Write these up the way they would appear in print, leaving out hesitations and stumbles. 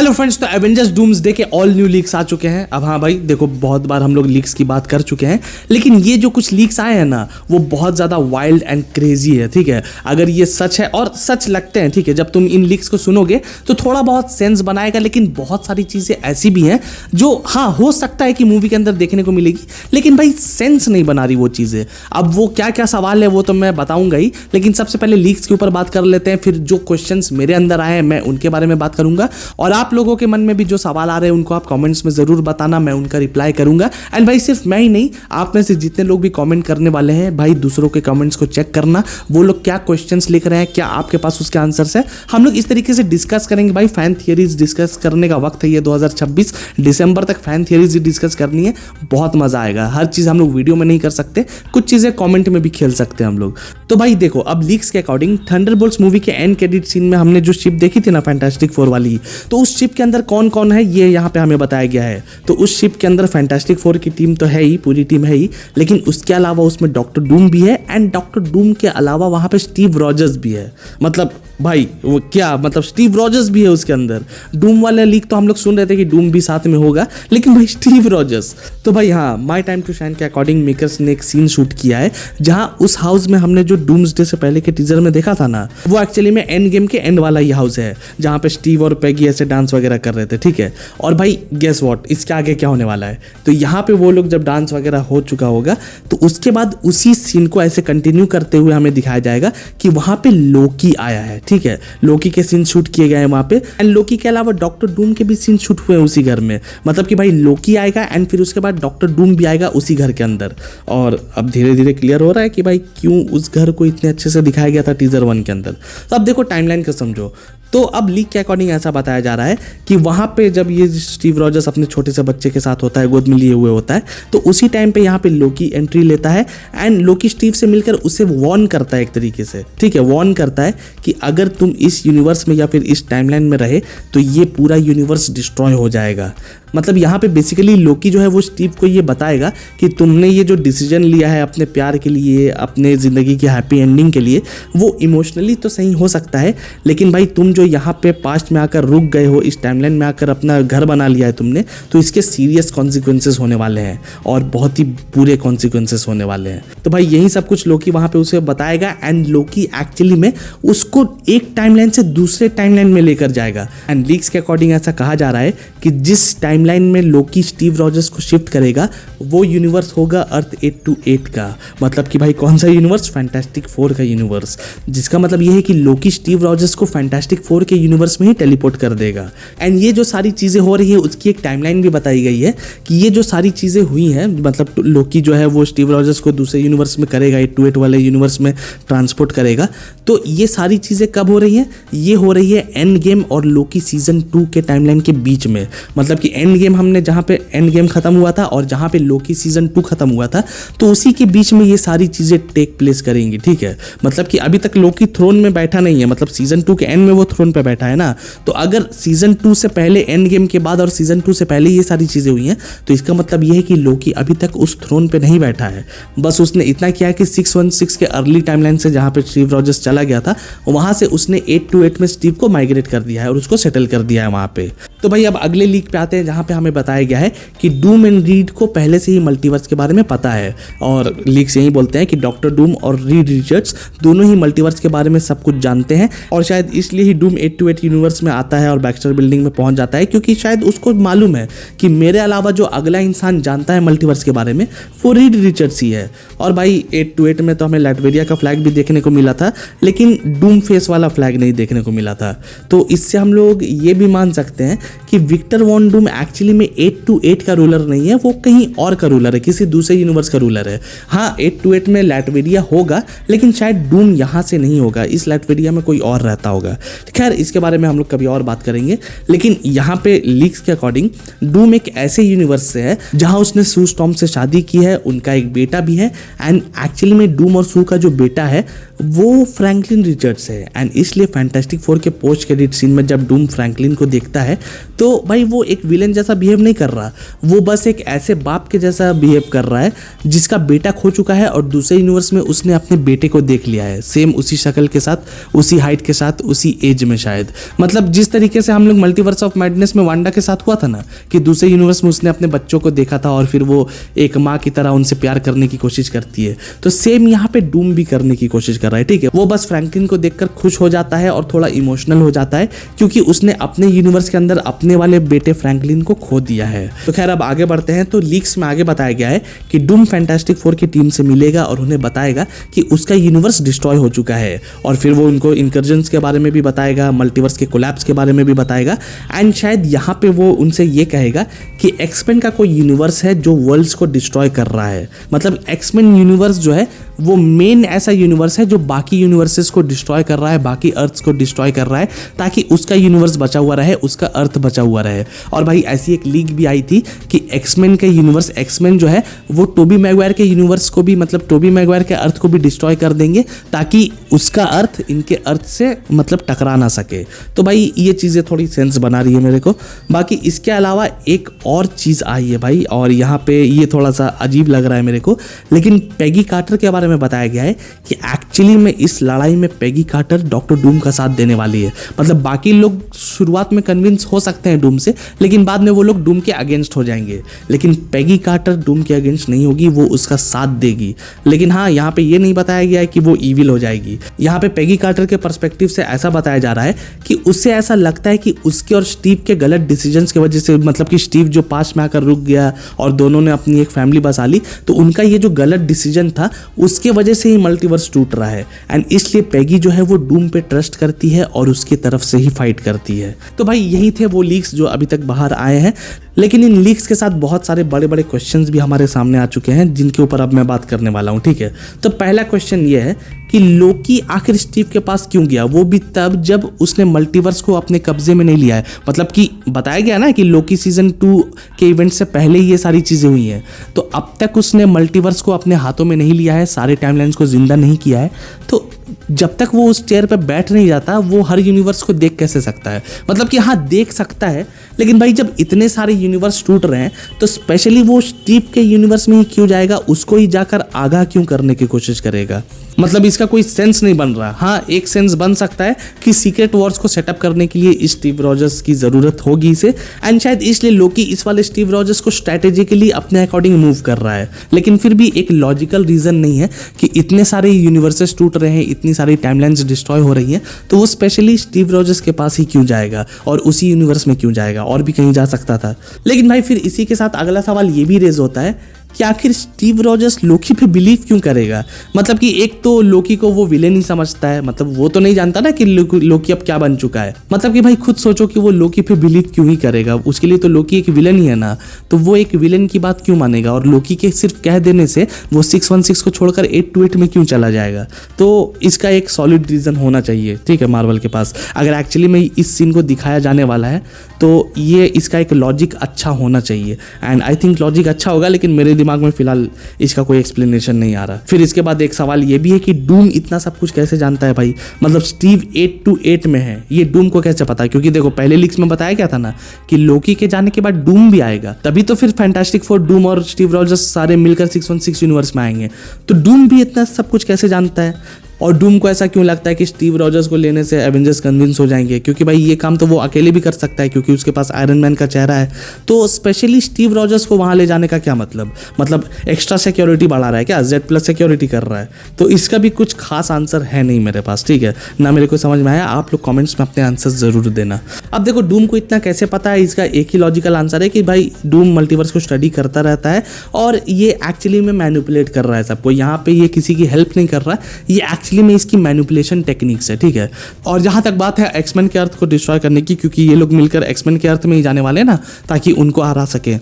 Hello friends, तो Avengers doomsday के all new leaks आ चुके हैं। अब हाँ भाई देखो, बहुत बार हम लोग लीक्स की बात कर चुके हैं, लेकिन ये जो कुछ लीक्स आए हैं ना, वो बहुत ज़्यादा वाइल्ड एंड क्रेजी है। ठीक है, अगर ये सच है और सच लगते हैं, ठीक है, जब तुम इन लीक्स को सुनोगे तो थोड़ा बहुत सेंस बनाएगा। लेकिन बहुत सारी चीज़ें ऐसी भी हैं जो हाँ हो सकता है कि मूवी के अंदर देखने को मिलेगी, लेकिन भाई सेंस नहीं बना रही वो चीज़ें। अब वो क्या क्या सवाल है वो तो मैं बताऊंगा ही, लेकिन सबसे पहले लीक्स के ऊपर बात कर लेते हैं। फिर जो क्वेश्चंस मेरे अंदर आए हैं मैं उनके बारे में बात करूंगा, और आप लोगों के मन में भी जो सवाल आ रहे हैं उनको आप कमेंट्स में जरूर बताना, मैं उनका रिप्लाई करूंगा। एंड भाई सिर्फ मैं ही नहीं, आप में से जितने लोग भी कमेंट करने वाले हैं भाई, दूसरों के कमेंट्स को चेक करना, वो लोग क्या क्वेश्चंस लिख रहे हैं, क्या आपके पास उसके आंसर्स है। हम लोग इस तरीके से डिस्कस करेंगे भाई। फैन थियरीज डिस्कस करने का वक्त है ये 2026 दिसंबर तक फैन थियरीज डिस्कस करनी है। बहुत मजा आएगा। हर चीज हम लोग वीडियो में नहीं कर सकते, कुछ चीजें कमेंट में भी खेल सकते हैं हम लोग। तो भाई देखो, अब लीक्स के अकॉर्डिंग थंडरबोल्ट्स मूवी के एंड क्रेडिट सीन में हमने जो शिप देखी थी ना, फैंटास्टिक फोर वाली, तो उस शिप के अंदर कौन कौन है ये यहाँ पे हमें बताया गया है। तो उस शिप के अंदर फैंटास्टिक फोर की टीम तो है ही, पूरी टीम है ही, लेकिन उसके अलावा उसमें डॉक्टर डूम भी है, एंड डॉक्टर डूम के अलावा वहाँ पे स्टीव रॉजर्स भी है। मतलब भाई वो क्या, मतलब स्टीव रॉजर्स भी है उसके अंदर। डूम वाले लीक तो हम लोग सुन रहे थे कि डूम भी साथ में होगा, लेकिन भाई स्टीव रॉजर्स तो भाई हाँ, माई टाइम टू शाइन के अकॉर्डिंग मेकर्स ने एक सीन शूट किया है जहां उस हाउस में हमने जो डूम्सडे से पहले के टीजर में देखा था ना, वो एक्चुअली में एंड गेम के एंड वाला ही हाउस है जहां पे स्टीव और पैगी ऐसे डांस वगैरह कर रहे थे। ठीक है, और भाई गेस व्हाट, इसके आगे क्या होने वाला है। तो यहाँ पे वो लोग जब डांस वगैरह हो चुका होगा तो उसके बाद उसी सीन को ऐसे कंटिन्यू करते हुए हमें दिखाया जाएगा कि वहां पे लोकी आया है। ठीक है, लोकी के सीन शूट किए गए हैं वहां पे, एंड लोकी के अलावा डॉक्टर डूम के भी सीन शूट हुए हैं उसी घर में। मतलब कि भाई लोकी आएगा एंड फिर उसके बाद डॉक्टर डूम भी आएगा उसी घर के अंदर। और अब धीरे धीरे क्लियर हो रहा है कि भाई क्यों उस घर को इतने अच्छे से दिखाया गया था टीजर 1 के अंदर। तो अब देखो टाइमलाइन को समझो। तो अब लीक के अकॉर्डिंग ऐसा बताया जा रहा है कि वहाँ पे जब ये स्टीव रॉजर्स अपने छोटे से बच्चे के साथ होता है, गोद में लिए हुए होता है, तो उसी टाइम पे यहाँ पे लोकी एंट्री लेता है, एंड लोकी स्टीव से मिलकर उसे वॉर्न करता है एक तरीके से। ठीक है, वॉर्न करता है कि अगर तुम इस यूनिवर्स में या फिर इस टाइमलाइन में रहे तो ये पूरा यूनिवर्स डिस्ट्रॉय हो जाएगा। मतलब यहाँ पे बेसिकली लोकी जो है वो स्टीव को ये बताएगा कि तुमने ये जो डिसीजन लिया है अपने प्यार के लिए, अपने ज़िंदगी की हैप्पी एंडिंग के लिए, वो इमोशनली तो सही हो सकता है, लेकिन भाई तुम जो यहाँ पे पास्ट में आकर रुक गए हो, इस टाइमलाइन में आकर अपना घर बना लिया है तुमने, तो इसके सीरियस कॉन्सिक्वेंसेस होने वाले हैं और बहुत ही बुरे कॉन्सिक्वेंसेस होने वाले हैं। तो भाई यही सब कुछ लोकी वहाँ पे उसे बताएगा, एंड लोकी एक्चुअली में उसको एक टाइमलाइन से दूसरे टाइमलाइन में लेकर जाएगा। एंड लीक्स के अकॉर्डिंग ऐसा कहा जा रहा है कि जिस टाइमलाइन में लोकी स्टीव रॉजर्स को शिफ्ट करेगा वो यूनिवर्स होगा अर्थ 828 का। मतलब कि भाई कौन सा यूनिवर्स, फैंटास्टिक फोर का यूनिवर्स, जिसका मतलब ये है कि लोकी स्टीव रॉजर्स को फैंटास्टिक फोर के यूनिवर्स में ही टेलीपोर्ट कर देगा। एंड ये जो सारी चीज़ें हो रही है उसकी एक टाइमलाइन भी बताई गई है कि ये जो सारी चीज़ें हुई हैं, मतलब लोकी जो है वो स्टीव रॉजर्स को दूसरे यूनिवर्स में करेगा, 828 वाले यूनिवर्स में ट्रांसपोर्ट करेगा। तो ये सारी चीज़ें कब हो रही हैं, ये हो रही है एंड गेम और लोकी सीजन 2 के टाइमलाइन के बीच में। मतलब कि एंड गेम हमने जहाँ पे एंड गेम खत्म हुआ था और जहाँ पे लोकी सीजन 2 खत्म हुआ था, तो उसी के बीच में ये सारी चीज़ें टेक प्लेस करेंगी। ठीक है, मतलब कि अभी तक लोकी थ्रोन में बैठा नहीं है, मतलब सीजन 2 के एंड में वो थ्रोन पे बैठा है ना। तो अगर सीजन 2 से पहले, एंड गेम के बाद और सीजन 2 से पहले ये सारी चीज़ें हुई हैं, तो इसका मतलब ये है कि लोकी अभी तक उस थ्रोन पे नहीं बैठा है। बस उसने इतना किया कि 616 के अर्ली टाइमलाइन से जहाँ पे स्टीव रॉजर्स चला गया था, वहाँ से उसने 828 में स्टीव को माइग्रेट कर दिया है और उसको सेटल कर दिया है वहाँ पे। तो भाई अब अगले लीक पे आते हैं जहाँ पे हमें बताया गया है कि डूम एंड रीड को पहले से ही मल्टीवर्स के बारे में पता है, और लीक्स यही बोलते हैं कि डॉक्टर डूम और रीड रिचर्ड्स दोनों ही मल्टीवर्स के बारे में सब कुछ जानते हैं, और शायद इसलिए ही डूम 828 यूनिवर्स में आता है और बैक्स्टर बिल्डिंग में पहुंच जाता है, क्योंकि शायद उसको मालूम है कि मेरे अलावा जो अगला इंसान जानता है मल्टीवर्स के बारे में वो रीड रिचर्ड्स ही है। और भाई 828 में तो हमें लैटवेरिया का फ्लैग भी देखने को मिला था, लेकिन डूम फेस वाला फ्लैग नहीं देखने को मिला था। तो इससे हम लोग ये भी मान सकते हैं कि विक्टर वॉन डूम एक्चुअली में 828 का रूलर नहीं है, वो कहीं और का रूलर है, किसी दूसरे यूनिवर्स का रूलर है। हाँ, 828 में लैटवेरिया होगा, लेकिन शायद डूम यहाँ से नहीं होगा, इस लैटवेरिया में कोई और रहता होगा। खैर इसके बारे में हम लोग कभी और बात करेंगे, लेकिन यहाँ पे लीक्स के अकॉर्डिंग डूम एक ऐसे यूनिवर्स से है जहाँ उसने सू स्टॉर्म से शादी की है, उनका एक बेटा भी है, एंड एक्चुअली में डूम और सू का जो बेटा है वो फ्रैंकलिन रिचर्ड्स है। एंड इसलिए फैंटास्टिक फोर के पोस्ट क्रेडिट सीन में जब डूम फ्रैंकलिन को देखता है तो भाई वो एक विलेन जैसा बिहेव नहीं कर रहा, वो बस एक ऐसे बाप के जैसा बिहेव कर रहा है जिसका बेटा खो चुका है और दूसरे यूनिवर्स में उसने अपने बेटे को देख लिया है, सेम उसी शक्ल के साथ, उसी हाइट के साथ, उसी एज में शायद। मतलब जिस तरीके से हम लोग मल्टीवर्स ऑफ मैडनेस में वांडा के साथ हुआ था ना, कि दूसरे यूनिवर्स में उसने अपने बच्चों को देखा था और फिर वो एक माँ की तरह उनसे प्यार करने की कोशिश करती है, तो सेम यहाँ पे डूम भी करने की कोशिश कर रहा है। ठीक है, वो बस फ्रैंकलिन को देखकर खुश हो जाता है और थोड़ा इमोशनल हो जाता है क्योंकि उसने अपने यूनिवर्स के अंदर अपने वाले बेटे फ्रैंकलिन को खो दिया है। तो खैर अब आगे बढ़ते हैं। तो लीक्स में आगे बताया गया है कि डूम फैंटास्टिक फोर की टीम से मिलेगा और उन्हें बताएगा कि उसका यूनिवर्स डिस्ट्रॉय हो चुका है और फिर वो उनको इनकर्जन्स के बारे में भी बताएगा, मल्टीवर्स के कोलैप्स के बारे में भी बताएगा एंड शायद यहाँ पे वो उनसे ये कहेगा कि एक्समेन का कोई यूनिवर्स है जो वर्ल्ड्स को डिस्ट्रॉय कर रहा है। मतलब एक्समेन यूनिवर्स जो है वो मेन ऐसा यूनिवर्स है जो बाकी यूनिवर्सेस को डिस्ट्रॉय कर रहा है, बाकी अर्थ्स को डिस्ट्रॉय कर रहा है ताकि उसका यूनिवर्स बचा हुआ रहे, उसका अर्थ बचा हुआ रहे। और भाई ऐसी एक लीक भी आई थी कि एक्समेन के यूनिवर्स, एक्समेन जो है वो टोबी मैगवायर के यूनिवर्स को भी, मतलब टोबी मैगवायर के अर्थ को भी डिस्ट्रॉय कर देंगे ताकि उसका अर्थ इनके अर्थ से मतलब टकरा ना सके। तो भाई ये चीज़ें थोड़ी सेंस बना रही है मेरे को। बाकी इसके अलावा एक और चीज़ आई है भाई, और यहाँ पे ये थोड़ा सा अजीब लग रहा है मेरे को, लेकिन पेगी कार्टर के बारे में बताया गया है कि एक्चुअली में इस लड़ाई में पेगी कार्टर डॉक्टर डूम का साथ देने वाली है। मतलब बाकी लोग शुरुआत में कन्विंस हो सकते हैं डूम से, लेकिन बाद में वो लोग डूम के अगेंस्ट हो जाएंगे, लेकिन पेगी कार्टर डूम के अगेंस्ट नहीं होगी, वो उसका साथ देगी। लेकिन हाँ, यहाँ पे ये नहीं बताया गया है कि वो ईविल हो जाएगी। यहाँ पे पेगी कार्टर के पर्सपेक्टिव से ऐसा बताया जा रहा है कि उससे ऐसा लगता है कि उसके और स्टीव के गलत डिसीजंस की वजह से, मतलब कि स्टीव जो पास्ट में आकर रुक गया और दोनों ने अपनी एक फैमिली बसा ली, तो उनका ये जो गलत डिसीजन था उसके वजह से ही मल्टीवर्स टूट रहा है एंड इसलिए पेगी जो है वो डूम पे ट्रस्ट करती है और उसकी तरफ से ही फाइट करती है। तो भाई यही थे वो लीक्स जो अभी तक बाहर आए हैं, लेकिन इन लीक्स के साथ बहुत सारे बड़े बड़े क्वेश्चंस भी हमारे सामने आ चुके हैं जिनके ऊपर अब मैं बात करने वाला हूँ। ठीक है, तो पहला क्वेश्चन ये है कि लोकी आखिर स्टीव के पास क्यों गया, वो भी तब जब उसने मल्टीवर्स को अपने कब्जे में नहीं लिया है। मतलब कि बताया गया ना कि लोकी सीजन 2 के इवेंट से पहले ही ये सारी चीज़ें हुई हैं, तो अब तक उसने मल्टीवर्स को अपने हाथों में नहीं लिया है, सारे टाइमलाइंस को जिंदा नहीं किया है। तो जब तक वो उस चेयर पे बैठ नहीं जाता वो हर यूनिवर्स को देख कैसे सकता है। मतलब कि हाँ देख सकता है, लेकिन भाई जब इतने सारे यूनिवर्स टूट रहे हैं तो स्पेशली वो स्टीव के यूनिवर्स में ही क्यों जाएगा, उसको ही जाकर आगाह क्यों करने की कोशिश करेगा। मतलब इसका कोई सेंस नहीं बन रहा। हाँ एक सेंस बन सकता है कि सीक्रेट वॉर्स को सेटअप करने के लिए स्टीव रॉजर्स की ज़रूरत होगी इसे, एंड शायद इसलिए लोकी इस वाले स्टीव रॉजर्स को स्ट्रैटेजिकली अपने अकॉर्डिंग मूव कर रहा है। लेकिन फिर भी एक लॉजिकल रीज़न नहीं है कि इतने सारे यूनिवर्सेस टूट रहे हैं, इतनी सारी टाइमलाइंस डिस्ट्रॉय हो रही हैं, तो वो स्पेशली स्टीव रॉजर्स के पास ही क्यों जाएगा और उसी यूनिवर्स में क्यों जाएगा, और भी कहीं जा सकता था। लेकिन भाई फिर इसी के साथ अगला सवाल ये भी रेज होता है कि आखिर स्टीव रॉजर्स लोकी पे बिलीव क्यों करेगा। मतलब कि एक तो लोकी को वो विलेन ही समझता है, मतलब वो तो नहीं जानता ना कि लोकी अब क्या बन चुका है। मतलब कि भाई खुद सोचो कि वो लोकी पे बिलीव क्यों ही करेगा, उसके लिए तो लोकी एक विलेन ही है ना, तो वो एक विलेन की बात क्यों मानेगा और लोकी के सिर्फ कह देने से वो 616 को छोड़कर 828 में क्यों चला जाएगा। तो इसका एक सॉलिड रीजन होना चाहिए, ठीक है, मार्वल के पास। अगर एक्चुअली में इस सीन को दिखाया जाने वाला है तो ये इसका एक लॉजिक अच्छा होना चाहिए, एंड आई थिंक लॉजिक अच्छा होगा, लेकिन मेरे दिमाग में फिलहाल इसका कोई एक्सप्लेनेशन नहीं आ रहा। फिर इसके बाद एक सवाल ये भी है कि डूम इतना सब कुछ कैसे जानता है भाई। मतलब स्टीव 828 में है, ये डूम को कैसे पता है? क्योंकि देखो पहले लीक्स में बताया गया था ना कि लोकी के जाने के बाद डूम भी आएगा, तभी तो फिर फैंटास्टिक फोर, डूम और स्टीव रॉजर्स सारे मिलकर 616 यूनिवर्स में आएंगे। तो डूम भी इतना सब कुछ कैसे जानता है? और डूम को ऐसा क्यों लगता है कि स्टीव रॉजर्स को लेने से एवेंजर्स कन्विंस हो जाएंगे? क्योंकि भाई ये काम तो वो अकेले भी कर सकता है क्योंकि उसके पास आयरन मैन का चेहरा है। तो स्पेशली स्टीव रॉजर्स को वहाँ ले जाने का क्या मतलब एक्स्ट्रा सिक्योरिटी बढ़ा रहा है क्या, Z+ सिक्योरिटी कर रहा है? तो इसका भी कुछ खास आंसर है नहीं मेरे पास, ठीक है ना, मेरे को समझ में आया। आप लोग कमेंट्स में अपने आंसर ज़रूर देना। अब देखो डूम को इतना कैसे पता है, इसका एक ही लॉजिकल आंसर है कि भाई डूम मल्टीवर्स को स्टडी करता रहता है और ये एक्चुअली में मैनिपुलेट कर रहा है सबको। यहाँ पे ये किसी की हेल्प नहीं कर रहा है, ये एक्चुअली में इसकी मैनिपुलेशन टेक्निक्स है, ठीक है। और जहां तक बात है एक्समैन के अर्थ को डिस्ट्रॉय करने की, क्योंकि ये लोग मिलकर एक्समैन के अर्थ में ही जाने वाले हैं ना, ताकि उनको हरा सके।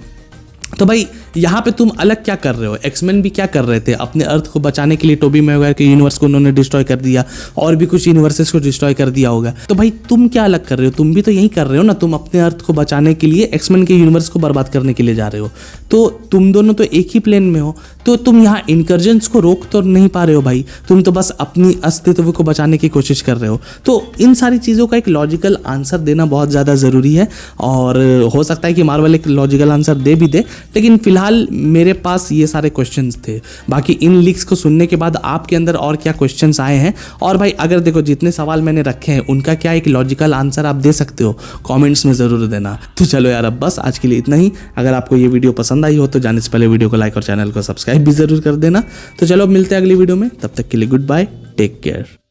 तो भाई यहाँ पे तुम अलग क्या कर रहे हो? एक्समैन भी क्या कर रहे थे? अपने अर्थ को बचाने के लिए टोबी मैगवायर के यूनिवर्स को उन्होंने डिस्ट्रॉय कर दिया और भी कुछ यूनिवर्सेस को डिस्ट्रॉय कर दिया होगा। तो भाई तुम क्या अलग कर रहे हो? तुम भी तो यही कर रहे हो ना, तुम अपने अर्थ को बचाने के लिए एक्समैन के यूनिवर्स को बर्बाद करने के लिए जा रहे हो। तो तुम दोनों तो एक ही प्लेन में हो, तो तुम यहाँ इनकर्जेंस को रोक तो नहीं पा रहे हो भाई, तुम तो बस अपनी अस्तित्व को बचाने की कोशिश कर रहे हो। तो इन सारी चीज़ों का एक लॉजिकल आंसर देना बहुत ज़्यादा ज़रूरी है, और हो सकता है कि मार्वल एक लॉजिकल आंसर दे भी दे, लेकिन फिलहाल मेरे पास ये सारे क्वेश्चंस थे। बाकी इन लीक्स को सुनने के बाद आपके अंदर और क्या क्वेश्चंस आए हैं, और भाई अगर देखो जितने सवाल मैंने रखे हैं उनका क्या एक लॉजिकल आंसर आप दे सकते हो, कमेंट्स में ज़रूर देना। तो चलो यार, अब बस आज के लिए इतना ही। अगर आपको ये वीडियो पसंद आई हो तो जाने से पहले वीडियो को लाइक और चैनल को सब्सक्राइब भी ज़रूर कर देना। तो चलो अब मिलते हैं अगली वीडियो में, तब तक के लिए गुड बाय, टेक केयर।